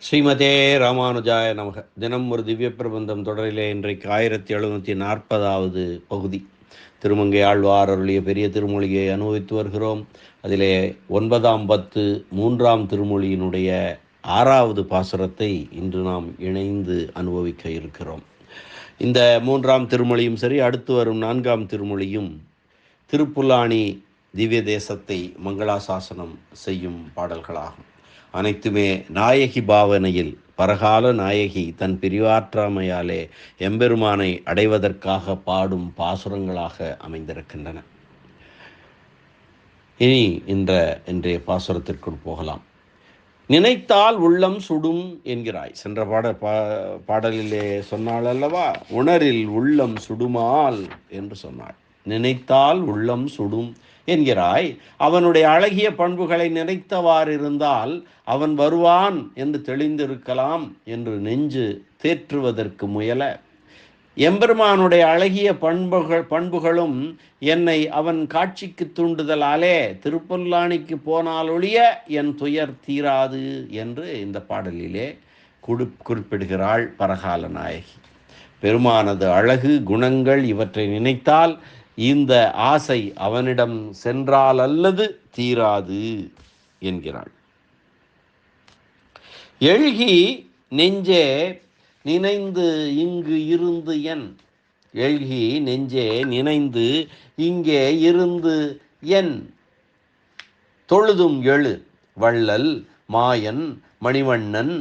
ஸ்ரீமதே ராமானுஜாய நமக. தினம் ஒரு திவ்ய பிரபந்தம் தொடரிலே இன்றைக்கு 1740வது பகுதி. திருமங்கை ஆழ்வார் அருளிய பெரிய திருமொழியை அனுபவித்து வருகிறோம். அதிலே 9 3 திருமொழியினுடைய 6வது பாசுரத்தை இன்று நாம் இணைந்து அனுபவிக்க இருக்கிறோம். இந்த 3 திருமொழியும் சரி, அடுத்து வரும் 4 திருமொழியும் திருப்புல்லானி திவ்ய தேசத்தை மங்களாசாசனம் செய்யும் பாடல்களாகும். அனைத்துமே நாயகி பாவனையில் பரகால நாயகி தன் பிரிவாற்றாமையாலே எம்பெருமானை அடைவதற்காக பாடும் பாசுரங்களாக அமைந்திருக்கின்றன. இனி இன்றைய பாசுரத்திற்குள் போகலாம். நினைத்தால் உள்ளம் சுடும் என்கிறாய். சென்ற பாடலிலே சொன்னாள் அல்லவா, உணரில் உள்ளம் சுடுமால் என்று சொன்னாள். நினைத்தால் உள்ளம் சுடும் என்கிறாய். அவனுடைய அழகிய பண்புகளை நினைத்தவாறு இருந்தால் அவன் வருவான் என்று தெளிந்திருக்கலாம் என்று நெஞ்சு தேற்றுவதற்கு முயல, எம்பெருமானுடைய அழகிய பண்புகளும் என்னை அவன் காட்சிக்கு தூண்டுதலாலே திருப்புல்லானிக்கு போனாலொழிய என் துயர் தீராது என்று இந்த பாடலிலே குறிப்பிடுகிறாள் பரகால நாயகி. பெருமானது அழகு குணங்கள் இவற்றை நினைத்தால் இந்த ஆசை அவனிடம் சென்றால் அல்லது தீராது என்கிறாள். எழுகி நெஞ்சே நினைந்து இங்கு இருந்து என் எழுகி நெஞ்சே நினைந்து இங்கே இருந்து என் தொழுதும் எழு வள்ளல் மாயன் மணிவண்ணன்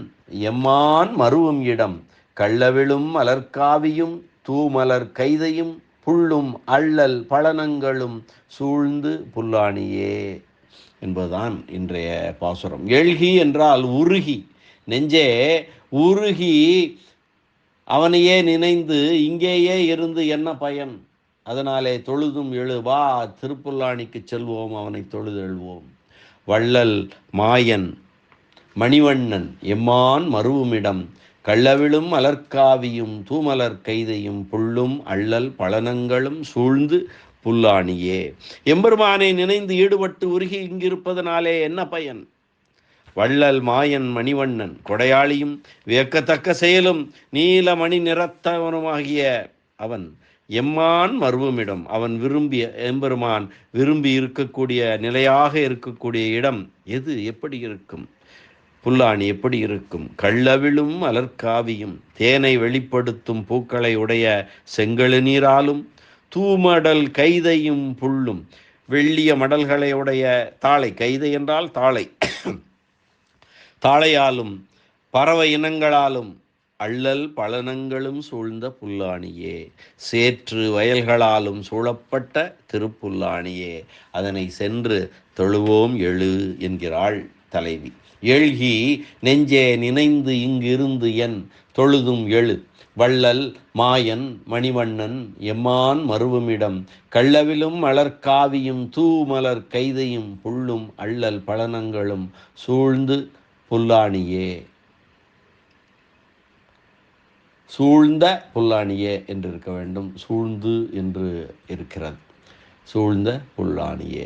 எம்மான் மருவும் இடம் கள்ளவிழும் மலர்காவியும் தூமலர் கைதையும் புள்ளும் அள்ளல் பழனங்களும் சூழ்ந்து புல்லானியே என்பதுதான் இன்றைய பாசுரம். எழுகி என்றால் உருகி, நெஞ்சே உருகி அவனையே நினைந்து இங்கேயே இருந்து என்ன பயன், அதனாலே தொழுதும் எழுவா திருப்புல்லானிக்கு செல்வோம், அவனை தொழுது எழுவோம். வள்ளல் மாயன் மணிவண்ணன் எம்மான் மருவுமிடம் கள்ளவிழும் மலர்காவியும் தூமலர் கைதையும் புள்ளும் அள்ளல் பழனங்களும் சூழ்ந்து புல்லானியே. எம்பெருமானை நினைந்து ஈடுபட்டு உருகி இங்கிருப்பதனாலே என்ன பயன்? வள்ளல் மாயன் மணிவண்ணன் கொடையாளியும் வியக்கத்தக்க செயலும் நீலமணி நிறத்தவனுமாகிய அவன் எம்மான் மருவுமிடம், அவன் விரும்பிய எம்பெருமான் விரும்பி இருக்கக்கூடிய நிலையாக இருக்கக்கூடிய இடம் எது, எப்படி இருக்கும்? புல்லானி எப்படி இருக்கும்? கள்ளவிழும் மலர்காவியும் தேனை வெளிப்படுத்தும் பூக்களை உடைய செங்கழு நீராலும் தூமடல் கைதையும் புல்லும் வெள்ளிய மடல்களை உடைய தாளை, கைதை என்றால் தாளை, தாளையாலும் பறவை இனங்களாலும் அள்ளல் பழனங்களும் சூழ்ந்த புல்லானியே. சேற்று வயல்களாலும் சூழப்பட்ட திருப்புல்லானியே, அதனை சென்று தொழுவோம் எழு என்கிறாள் தலைவி. எழுகி நெஞ்சே நினைந்து இங்கிருந்து என் தொழுதும் எழு வள்ளல் மாயன் மணிவண்ணன் எம்மான் மருவுமிடம் கள்ளவிலும் மலர்காவியும் தூமலர் கைதையும் புள்ளும் அள்ளல் பழனங்களும் சூழ்ந்து புல்லானியே. சூழ்ந்த புல்லானியே என்று இருக்க வேண்டும், சூழ்ந்து என்று இருக்கிறது. சூழ்ந்த புல்லானியே.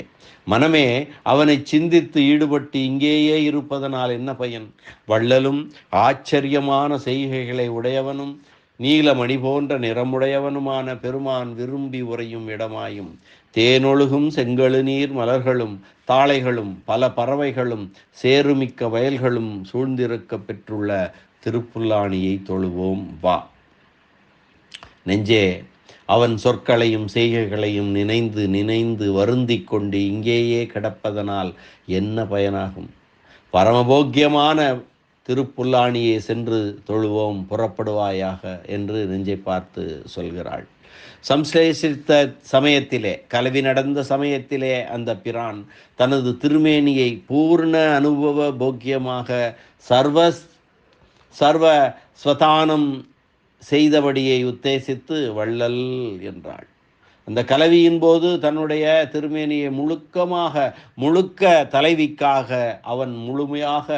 மனமே அவனை சிந்தித்து ஈடுபட்டு இங்கேயே இருப்பதனால் என்ன பயன்? வள்ளலும் ஆச்சரியமான செய்கைகளை உடையவனும் நீலமணி போன்ற நிறமுடையவனுமான பெருமான் விரும்பி உறையும் இடமாயும் தேனொழுகும் செங்கழு நீர் மலர்களும் தாளைகளும் பல பறவைகளும் சேருமிக்க வயல்களும் சூழ்ந்திருக்க பெற்றுள்ள திருப்புல்லானியை தொழுவோம் வா. நெஞ்சே அவன் சொற்களையும் செய்கைகளையும் நினைந்து நினைந்து வருந்தி கொண்டு இங்கேயே கிடப்பதனால் என்ன பயனாகும்? பரமபோக்கியமான திருப்புல்லானியை சென்று தொழுவோம், புறப்படுவாயாக என்று நெஞ்சை பார்த்து சொல்கிறாள். சம்சேஷித்த சமயத்திலே, கலவி நடந்த சமயத்திலே அந்த பிரான் தனது திருமேனியை பூர்ண அனுபவ போக்கியமாக சர்வ ஸ்வதானம் செய்தபடியை உத்தேசித்து வள்ளல் என்றாள். அந்த கலவியின் போது தன்னுடைய திருமேனியை முழுக்க தலைவிக்காக அவன் முழுமையாக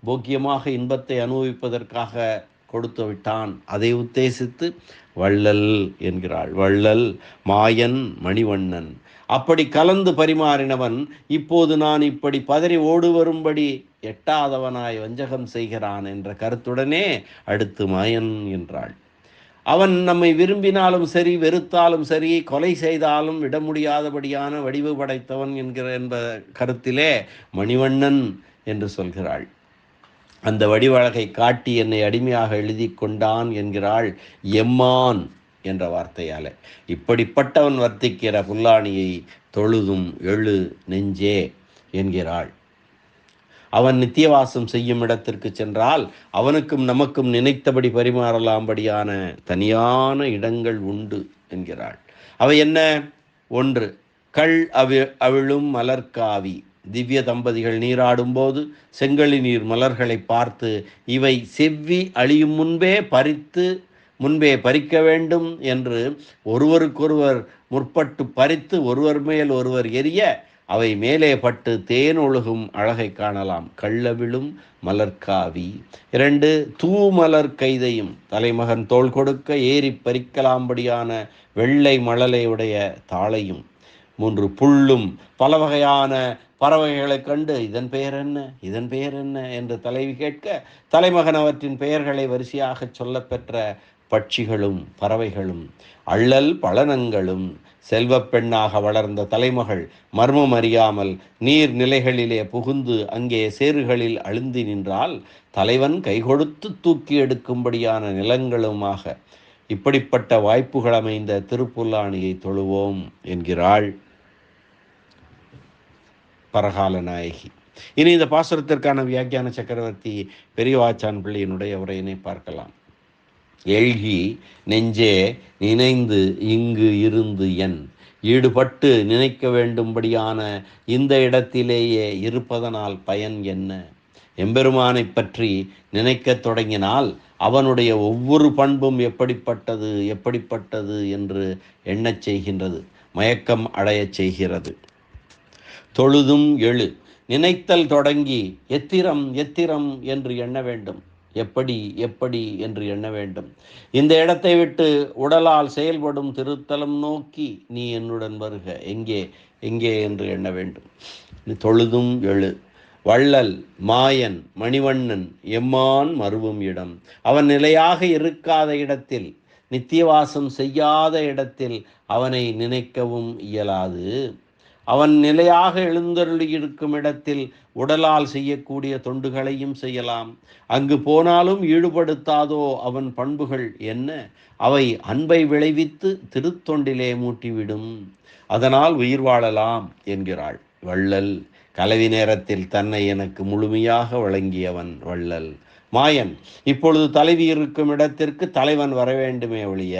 போக்கியமாக இன்பத்தை அனுபவிப்பதற்காக கொடுத்து விட்டான். அதை உத்தேசித்து வள்ளல் என்கிறாள். வள்ளல் மாயன் மணிவண்ணன் அப்படி கலந்து பரிமாறினவன் இப்போது நான் இப்படி பதறி ஓடு வரும்படி எட்டாதவனாய் வஞ்சகம் செய்கிறான் என்ற கருத்துடனே அடுத்து மாயன் என்றாள். அவன் நம்மை விரும்பினாலும் சரி, வெறுத்தாலும் சரி, கொலை செய்தாலும் விட முடியாதபடியான வடிவு படைத்தவன் என்ப கருத்திலே மணிவண்ணன் என்று சொல்கிறாள். அந்த வடிவழகை காட்டி என்னை அடிமையாக எழுதி கொண்டான் என்கிறாள் எம்மான் என்ற வார்த்தையால். இப்படிப்பட்டவன் வர்த்திக்கிற புல்லாணியை தொழுதும் எழு நெஞ்சே என்கிறாள். அவன் நித்தியவாசம் செய்யும் இடத்திற்கு சென்றால் அவனுக்கும் நமக்கும் நினைத்தபடி பரிமாறலாம்படியான தனியான இடங்கள் உண்டு என்கிறாள். அவை என்ன? 1, கள் அவிழும் மலர்காவி. திவ்ய தம்பதிகள் நீராடும் போது செங்கழி நீர் மலர்களை பார்த்து இவை செவ்வி அழியும் முன்பே பறிக்க வேண்டும் என்று ஒருவருக்கொருவர் முற்பட்டு பறித்து ஒருவர் மேல் ஒருவர் எரிய அவை மேலே பட்டு தேன் ஒழுகும் அழகை காணலாம். கள்ளவிழும் மலர்காவி. 2, தூமலர் கைதையும். தலைமகன் தோள் கொடுக்க ஏறி பறிக்கலாம்படியான வெள்ளை மழலையுடைய தாளையும். 3, புல்லும். பல வகையான பறவைகளைக் கண்டு இதன் பெயர் என்ன, இதன் பெயர் என்ன என்று தலைவி கேட்க தலைமகன் அவற்றின் பெயர்களை வரிசையாக சொல்ல பெற்ற பட்சிகளும் பறவைகளும். அள்ளல் பழனங்களும். செல்வப் பெண்ணாக வளர்ந்த தலைமகள் மர்மம் அறியாமல் நீர் நிலைகளிலே புகுந்து அங்கே சேறுகளில் அழுந்தி நின்றால் தலைவன் கைகொடுத்து தூக்கி எடுக்கும்படியான நிலங்களுமாக. இப்படிப்பட்ட வாய்ப்புகள் அமைந்த திருப்புல்லாணியை தொழுவோம் என்கிறாள் பரகால நாயகி. இனி இந்த பாசுரத்திற்கான வியாக்கியான சக்கரவர்த்தி பெரியவாச்சான் பிள்ளையினுடைய உரையினை பார்க்கலாம். எழுகி நெஞ்சே நினைந்து இங்கு இருந்து என் ஈடுபட்டு நினைக்க வேண்டும்படியான இந்த இடத்திலேயே இருப்பதனால் பயன் என்ன? எம்பெருமானை பற்றி நினைக்கத் தொடங்கினால் அவனுடைய ஒவ்வொரு பண்பும் எப்படிப்பட்டது என்று எண்ணச் செய்கின்றது, மயக்கம் அடையச் செய்கிறது. தொழுதும் எழு. நினைத்தல் தொடங்கி எத்திரம் என்று எண்ண வேண்டும். எப்படி என்று எண்ண வேண்டும். இந்த இடத்தை விட்டு உடலால் செயல்படும் திருத்தலம் நோக்கி நீ என்னுடன் வருக. எங்கே என்று எண்ண வேண்டும். தொழுதும் எழு. வள்ளல் மாயன் மணிவண்ணன் எம்மான் மருவும் இடம். அவன் நிலையாக இருக்காத இடத்தில், நித்தியவாசம் செய்யாத இடத்தில் அவனை நினைக்கவும் இயலாது. அவன் நிலையாக எழுந்தருளியிருக்கும் இடத்தில் உடலால் செய்யக்கூடிய தொண்டுகளையும் செய்யலாம். அங்கு போனாலும் ஈடுபடுத்தாதோ அவன் பண்புகள் என்ன? அவை அன்பை விளைவித்து திருத்தொண்டிலே மூட்டிவிடும். அதனால் உயிர் வாழலாம் என்கிறாள் வள்ளல். கலவி நேரத்தில் தன்னை எனக்கு முழுமையாக வழங்கியவன் வள்ளல். மாயன் இப்பொழுது தலைவி இருக்கும் இடத்திற்கு தலைவன் வர வேண்டுமே ஒழிய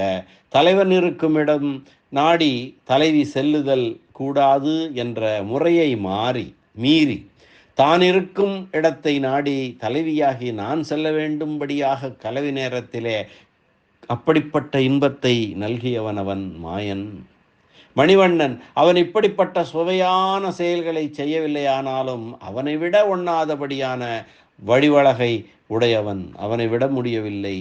தலைவன் இருக்கும் இடம் நாடி தலைவி செல்லுதல் கூடாது என்ற முறையை மீறி தான் இருக்கும் இடத்தை நாடி தலைவியாகி நான் செல்ல வேண்டும்படியாக கலவி நேரத்திலே அப்படிப்பட்ட இன்பத்தை நல்கியவன் அவன் மாயன். மணிவண்ணன் அவன் இப்படிப்பட்ட சுவையான செயல்களை செய்யவில்லையானாலும் அவனை விட ஒண்ணாதபடியான வடிவழகை உடையவன். அவனை விட முடியவில்லை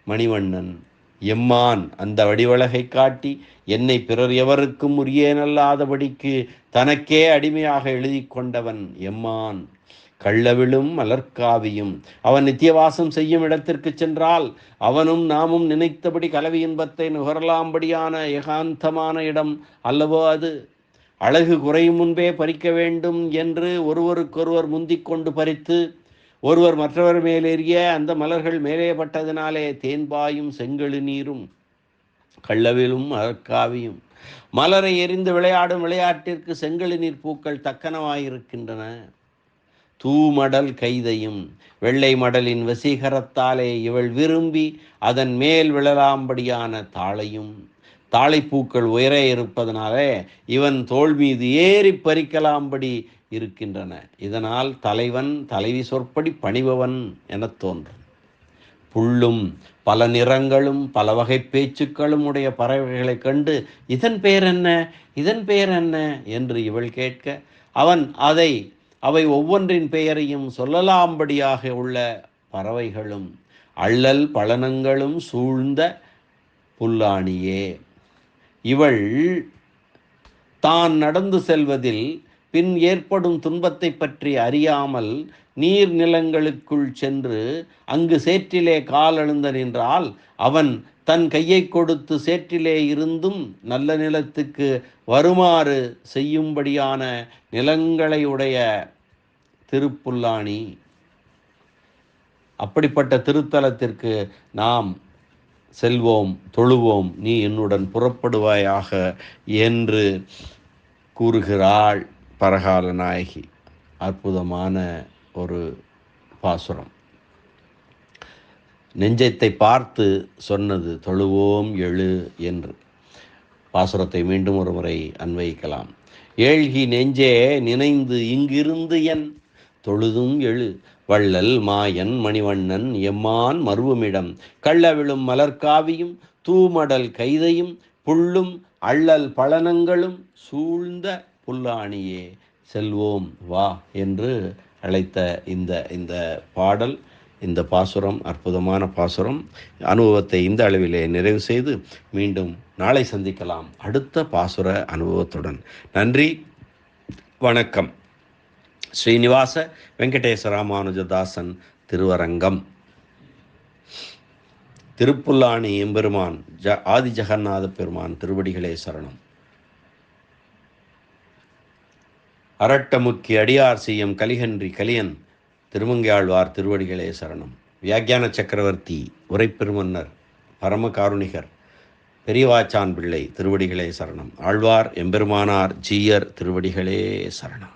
மணிவண்ணன். எம்மான் அந்த வடிவழகை காட்டி என்னை பிறர் எவருக்கும் உரியனல்லாதபடிக்கு தனக்கே அடிமையாக எழுதி கொண்டவன் எம்மான். கள்ளவிழும் மலர்காவியும். அவன் நித்தியவாசம் செய்யும் இடத்திற்கு சென்றால் அவனும் நாமும் நினைத்தபடி கலவி இன்பத்தை நுகரலாம்படியான ஏகாந்தமான இடம் அல்லவோ அது. அழகு குறையும் முன்பே பறிக்க வேண்டும் என்று ஒருவருக்கொருவர் முந்திக் கொண்டு பறித்து ஒருவர் மற்றவர் மேலேறிய அந்த மலர்கள் மேலே பட்டதினாலே தேன்பாயும் செங்கழு நீரும் கள்ளவிலும் மலர்காவியும். மலரை எரிந்து விளையாடும் விளையாட்டிற்கு செங்கழு நீர் பூக்கள் தக்கனவாயிருக்கின்றன. தூமடல் கைதையும். வெள்ளை மடலின் வசீகரத்தாலே இவள் விரும்பி அதன் மேல் விழலாம்படியான தாளையும். தாளைப்பூக்கள் உயர இருப்பதனாலே இவன் தோள் மீது ஏறி பறிக்கலாம்படி இருக்கின்றன. இதனால் தலைவன் தலைவி சொற்படி பணிபவன் என தோன்றும். புல்லும் பல நிறங்களும் பல வகை பேச்சுக்களும் உடைய பறவைகளை கண்டு இதன் பெயர் என்ன என்று இவள் கேட்க அவன் அவை ஒவ்வொன்றின் பெயரையும் சொல்லலாம்படியாக உள்ள பறவைகளும் அள்ளல் பழனங்களும் சூழ்ந்த புல்லாணியே. இவள் தான் நடந்து செல்வதில் பின் ஏற்படும் துன்பத்தை பற்றி அறியாமல் நீர் நிலங்களுக்குள் சென்று அங்கு சேற்றிலே காலெழுந்த நின்றால் அவன் தன் கையை கொடுத்து சேற்றிலே இருந்தும் நல்ல நிலத்துக்கு வருமாறு செய்யும்படியான நிலங்களை உடைய திருப்புல்லாணி. அப்படிப்பட்ட திருத்தலத்திற்கு நாம் செல்வோம், தொழுவோம், நீ என்னுடன் புறப்படுவாயாக என்று கூறுகிறாள் பரகால நாயகி. அற்புதமான ஒரு பாசுரம். நெஞ்சத்தை பார்த்து சொன்னது தொழுவோம் எழு என்று. பாசுரத்தை மீண்டும் ஒரு முறை அன்வயிக்கலாம். ஏழ்கி நெஞ்சே நினைந்து இங்கிருந்து என் தொழுதும் எழு வள்ளல் மாயன் மணிவண்ணன் எம்மான் மருவுமிடம் கள்ளவிழும் மலர்காவியும் தூமடல் கைதையும் புல்லும் அள்ளல் பழனங்களும் சூழ்ந்த புல்லாணியே செல்வோம் வா என்று அழைத்த இந்த பாடல், இந்த பாசுரம் அற்புதமான பாசுரம். அனுபவத்தை இந்த அளவிலே நிறைவு செய்து மீண்டும் நாளை சந்திக்கலாம் அடுத்த பாசுர அனுபவத்துடன். நன்றி, வணக்கம். ஸ்ரீனிவாச வெங்கடேச ராமானுஜதாசன் திருவரங்கம். திருப்புல்லாணி எம்பெருமான் ஆதி ஜெகநாத பெருமான் திருவடிகளே சரணம். அரட்டமுக்கி அடியார் செய்யும் கலிகன்றி கலியன் திருமங்கையாழ்வார் திருவடிகளே சரணம். வியாக்கியான சக்கரவர்த்தி உரைப்பெருமன்னர் பரமகாருணிகர் பெரியவாச்சான் பிள்ளை திருவடிகளே சரணம். ஆழ்வார் எம்பெருமானார் ஜீயர் திருவடிகளே சரணம்.